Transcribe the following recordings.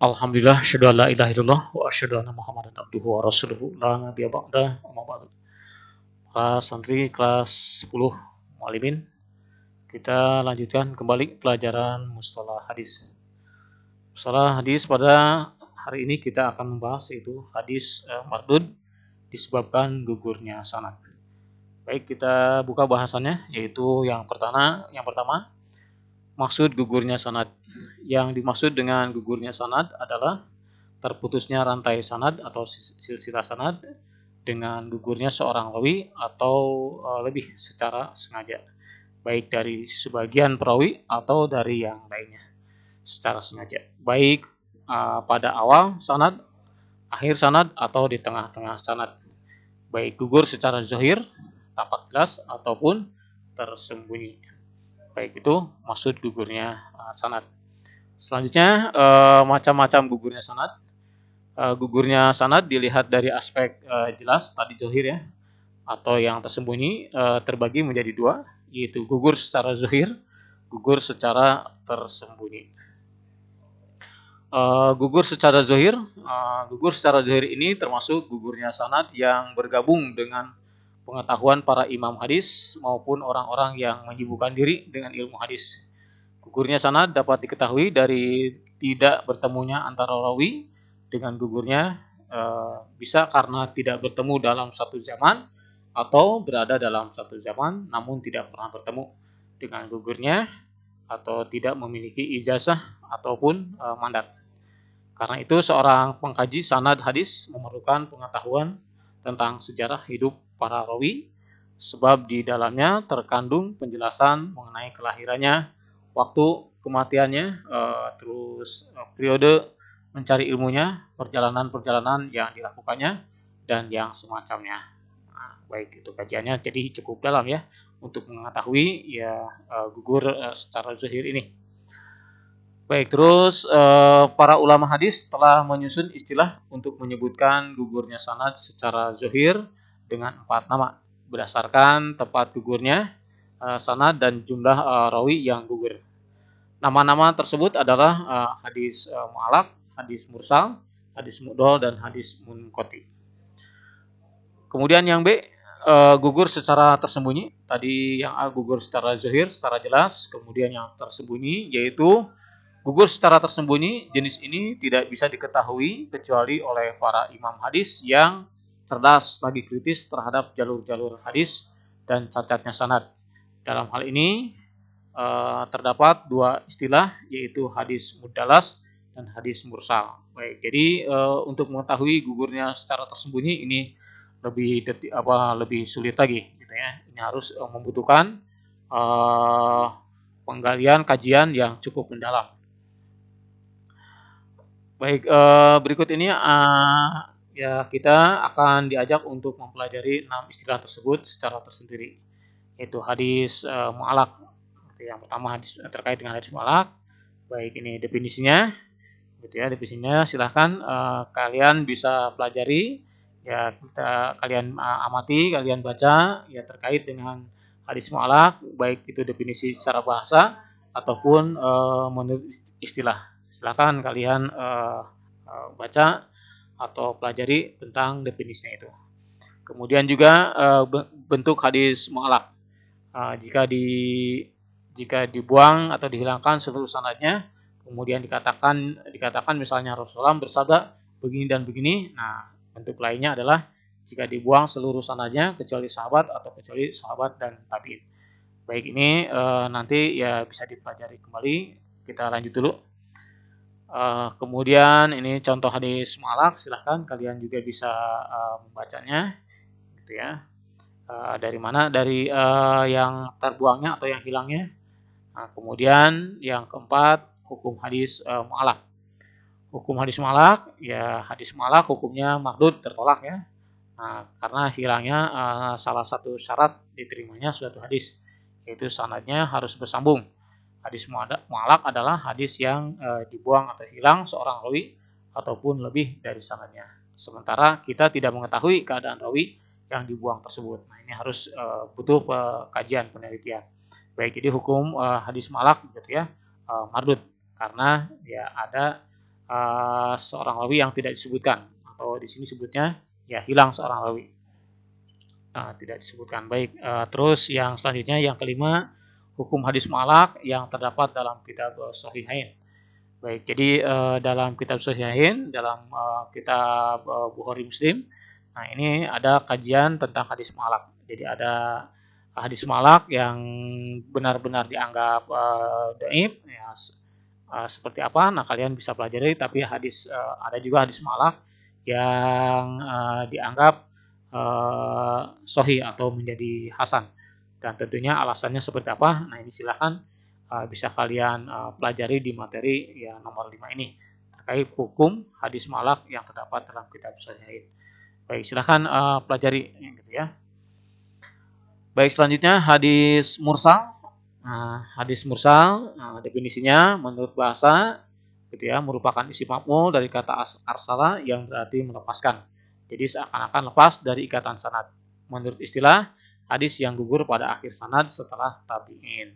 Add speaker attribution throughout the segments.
Speaker 1: Alhamdulillah, asyhadu an la ilaha illallah wa asyhadu anna Muhammadan abduhu wa rasuluhu la nabiyya ba'da amma ba'du. Para santri kelas 10 Muallimin, kita lanjutkan kembali pelajaran mustalah hadis. Mustalah hadis pada hari ini kita akan membahas yaitu hadis mardud disebabkan gugurnya sanad. Baik, kita buka bahasannya yaitu yang pertama maksud gugurnya sanad. Yang dimaksud dengan gugurnya sanad adalah terputusnya rantai sanad atau silsilah sanad dengan gugurnya seorang rawi atau lebih secara sengaja, baik dari sebagian perawi atau dari yang lainnya secara sengaja, baik pada awal sanad, akhir sanad atau di tengah-tengah sanad, baik gugur secara zahir tampak jelas ataupun tersembunyi. Baik, itu maksud gugurnya sanad. Selanjutnya macam-macam gugurnya sanad. Gugurnya sanad dilihat dari aspek jelas tadi zahir ya, atau yang tersembunyi, terbagi menjadi dua, yaitu gugur secara zahir, gugur secara tersembunyi. Gugur secara zahir ini termasuk gugurnya sanad yang bergabung dengan pengetahuan para imam hadis maupun orang-orang yang menyibukkan diri dengan ilmu hadis. Gugurnya sanad dapat diketahui dari tidak bertemunya antara rawi dengan gugurnya bisa karena tidak bertemu dalam satu zaman atau berada dalam satu zaman namun tidak pernah bertemu dengan gugurnya atau tidak memiliki ijazah ataupun mandat. Karena itu seorang pengkaji sanad hadis memerlukan pengetahuan tentang sejarah hidup para rawi sebab di dalamnya terkandung penjelasan mengenai kelahirannya, waktu kematiannya, terus periode mencari ilmunya, perjalanan-perjalanan yang dilakukannya, dan yang semacamnya. Nah, baik itu kajiannya, jadi cukup dalam ya untuk mengetahui ya gugur secara zahir ini. Baik, terus para ulama hadis telah menyusun istilah untuk menyebutkan gugurnya sanad secara zahir dengan 4 nama berdasarkan tempat gugurnya sanad dan jumlah rawi yang gugur. Nama-nama tersebut adalah hadis mu'allaq, hadis mursal, hadis mu'dhal, dan hadis munqati. Kemudian yang B, gugur secara tersembunyi. Tadi yang A gugur secara zahir, secara jelas. Kemudian yang tersembunyi yaitu gugur secara tersembunyi. Jenis ini tidak bisa diketahui kecuali oleh para imam hadis yang cerdas lagi kritis terhadap jalur-jalur hadis dan cacatnya sanad. Dalam hal ini terdapat dua istilah yaitu hadis muddalas dan hadis mursal. Baik, jadi untuk mengetahui gugurnya secara tersembunyi ini lebih sulit lagi gitu ya. Ini harus membutuhkan penggalian kajian yang cukup mendalam. Baik, berikut ini ya kita akan diajak untuk mempelajari 6 istilah tersebut secara tersendiri, yaitu hadis mu'allaq. Yang pertama hadis terkait dengan hadis mu'allaq. Baik, ini definisinya gitu ya, definisinya silahkan kalian bisa pelajari ya, kalian amati, kalian baca ya terkait dengan hadis mu'allaq, baik itu definisi secara bahasa ataupun menurut istilah. Silahkan kalian baca atau pelajari tentang definisinya itu. Kemudian juga bentuk hadis mu'allaq. Jika dibuang atau dihilangkan seluruh sanadnya, kemudian dikatakan misalnya Rasulullah bersabda begini dan begini. Nah, bentuk lainnya adalah jika dibuang seluruh sanadnya kecuali sahabat atau kecuali sahabat dan tabi'in. Baik, ini nanti ya bisa dipelajari kembali. Kita lanjut dulu. Kemudian ini contoh hadis mu'allaq, silahkan kalian juga bisa membacanya gitu ya. Dari mana? Dari yang terbuangnya atau yang hilangnya. Nah, kemudian yang keempat, hukum hadis mu'allaq. Hukum hadis mu'allaq, ya hadis mu'allaq hukumnya mardud, tertolak ya. Nah, karena hilangnya salah satu syarat diterimanya suatu hadis, yaitu sanadnya harus bersambung. Hadis mu'allaq adalah hadis yang dibuang atau hilang seorang rawi ataupun lebih dari sanadnya. Sementara kita tidak mengetahui keadaan rawi yang dibuang tersebut. Nah, ini harus butuh kajian penelitian. Baik, jadi hukum hadis mu'allaq gitu ya, mardud karena ya ada seorang rawi yang tidak disebutkan, atau di sini sebutnya ya hilang seorang rawi. Tidak disebutkan. Baik, terus yang selanjutnya yang kelima, hukum hadis mu'allaq yang terdapat dalam kitab Shahihain. Baik, jadi dalam kitab Shahihain, dalam kitab Bukhari Muslim, nah ini ada kajian tentang hadis mu'allaq. Jadi ada hadis mu'allaq yang benar-benar dianggap dhaif, ya, seperti apa? Nah, kalian bisa pelajari. Tapi ada juga hadis mu'allaq yang dianggap sahih atau menjadi hasan. Dan tentunya alasannya seperti apa? Nah, ini silahkan bisa kalian pelajari di materi yang nomor 5 ini terkait hukum hadis mu'allaq yang terdapat dalam kitab Shahihain. Baik, silahkan pelajari gitu ya. Baik, selanjutnya hadis mursal. Nah, hadis mursal definisinya menurut bahasa gitu ya, merupakan isim maf'ul dari kata arsala yang berarti melepaskan. Jadi seakan-akan lepas dari ikatan sanad. Menurut istilah, hadis yang gugur pada akhir sanad setelah tabi'in.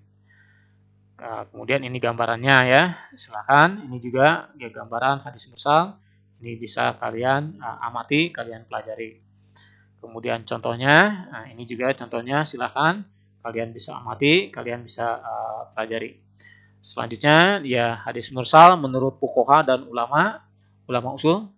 Speaker 1: Kemudian ini gambarannya ya. Silakan, ini juga ya gambaran hadis mursal. Ini bisa kalian amati, kalian pelajari. Kemudian contohnya, nah ini juga contohnya, silakan kalian bisa amati, kalian bisa pelajari. Selanjutnya ya hadis mursal menurut fuqaha dan ulama usul.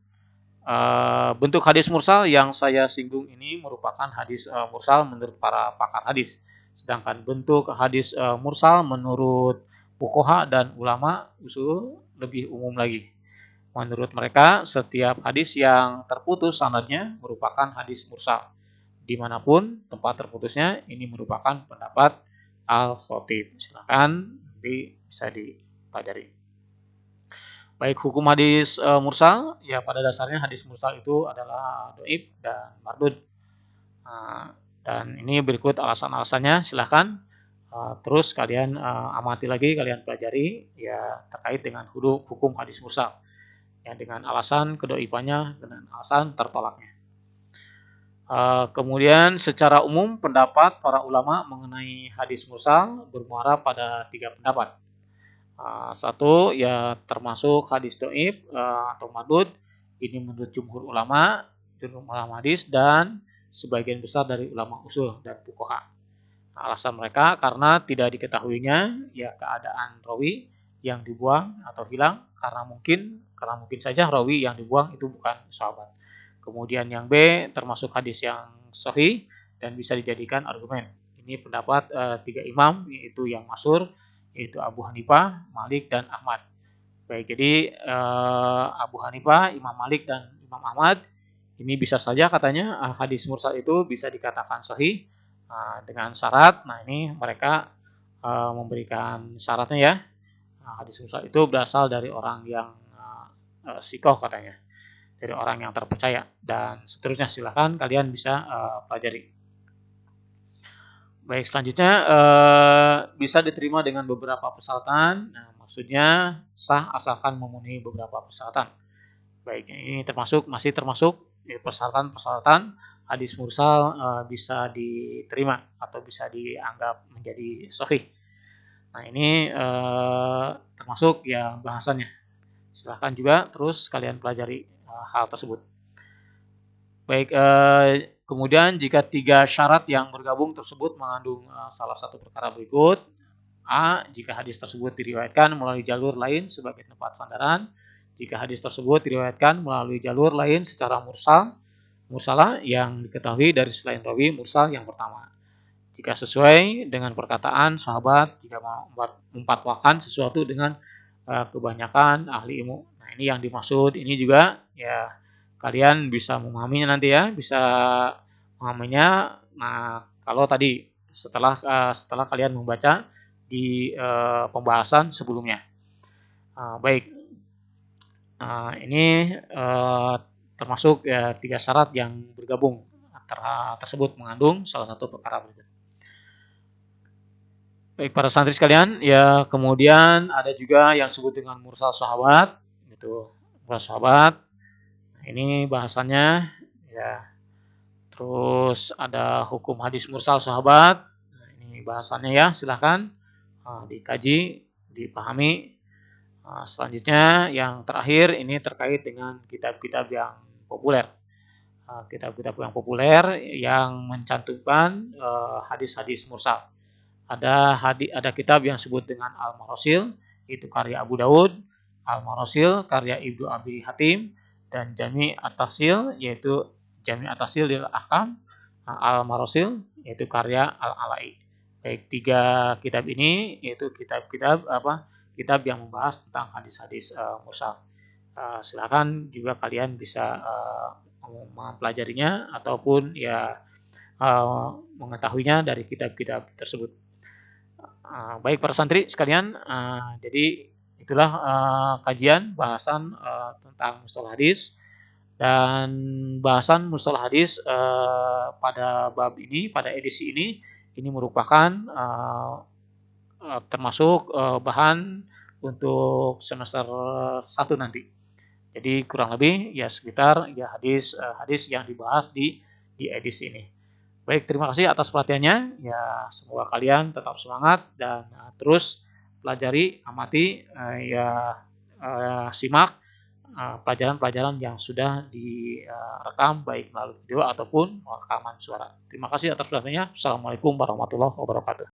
Speaker 1: Bentuk hadis mursal yang saya singgung ini merupakan hadis mursal menurut para pakar hadis. Sedangkan bentuk hadis mursal menurut fuqaha dan ulama usul lebih umum lagi. Menurut mereka, setiap hadis yang terputus sanadnya merupakan hadis mursal. Dimanapun tempat terputusnya, ini merupakan pendapat Al-Khatib. Silakan nanti bisa dipelajari. Baik, hukum hadis mursal, ya pada dasarnya hadis mursal itu adalah dhaif dan mardud. Dan ini berikut alasan-alasannya, silakan terus kalian amati lagi, kalian pelajari ya terkait dengan hukum hadis mursal. Ya, dengan alasan kedhaifannya, dengan alasan tertolaknya. Kemudian secara umum pendapat para ulama mengenai hadis mursal bermuara pada 3 pendapat. Satu ya termasuk hadis dhaif atau mardud, ini menurut jumhur ulama hadis dan sebagian besar dari ulama usul dan fuqaha. Alasan mereka karena tidak diketahuinya ya keadaan rawi yang dibuang atau hilang karena mungkin saja rawi yang dibuang itu bukan sahabat. Kemudian yang B termasuk hadis yang sahih dan bisa dijadikan argumen. Ini pendapat 3 imam yaitu yang masyhur yaitu Abu Hanifah, Malik dan Ahmad. Baik, jadi Abu Hanifah, Imam Malik dan Imam Ahmad ini bisa saja katanya hadis mursal itu bisa dikatakan sahih dengan syarat. Nah, ini mereka memberikan syaratnya ya. Hadis mursal itu berasal dari orang yang sikoh katanya, dari orang yang terpercaya dan seterusnya. Silahkan kalian bisa pelajari. Baik, selanjutnya bisa diterima dengan beberapa persyaratan. Nah, maksudnya sah asalkan memenuhi beberapa persyaratan. Baik, ini masih termasuk persyaratan hadis mursal bisa diterima atau bisa dianggap menjadi sahih. Nah, ini termasuk ya bahasannya. Silahkan juga terus kalian pelajari hal tersebut. Baik, kemudian jika 3 syarat yang bergabung tersebut mengandung salah satu perkara berikut. A. Jika hadis tersebut diriwayatkan melalui jalur lain sebagai tempat sandaran. Jika hadis tersebut diriwayatkan melalui jalur lain secara mursalah yang diketahui dari selain rawi mursal yang pertama. Jika sesuai dengan perkataan sahabat, jika memfatwakan sesuatu dengan kebanyakan ahli ilmu. Nah, ini yang dimaksud. Ini juga ya kalian bisa memahaminya nanti ya, bisa memahaminya. Nah, kalau tadi setelah kalian membaca di pembahasan sebelumnya. Baik, ini termasuk ya 3 syarat yang bergabung tersebut mengandung salah satu perkara berikut. Baik, para santri sekalian, ya kemudian ada juga yang disebut dengan mursal sahabat, gitu. Mursal sahabat. Nah, ini bahasannya ya. Terus ada hukum hadis mursal sahabat. Nah, ini bahasannya ya, silahkan dikaji, dipahami. Selanjutnya yang terakhir ini terkait dengan kitab-kitab yang populer. Kitab-kitab yang populer yang mencantumkan hadis-hadis mursal. Ada kitab yang disebut dengan Al-Marasil, itu karya Abu Dawud, Al-Marasil karya Ibnu Abi Hatim, dan Jami' At-Tafsil yaitu Jami' At-Tafsil lil Ahkam, Al-Marasil yaitu karya Al-Ala'i. Baik, 3 kitab ini yaitu kitab yang membahas tentang hadis-hadis mursal. Silakan juga kalian bisa mempelajarinya ataupun mengetahuinya dari kitab-kitab tersebut. Baik para santri sekalian, jadi itulah kajian bahasan tentang mustalah hadis, dan bahasan mustalah hadis pada bab ini, pada edisi ini merupakan termasuk bahan untuk semester 1 nanti. Jadi kurang lebih ya sekitar hadis yang dibahas di edisi ini. Baik, terima kasih atas perhatiannya. Ya, semoga kalian tetap semangat dan terus pelajari, amati, simak pelajaran-pelajaran yang sudah direkam baik melalui video ataupun rekaman suara. Terima kasih atas perhatiannya. Assalamualaikum warahmatullahi wabarakatuh.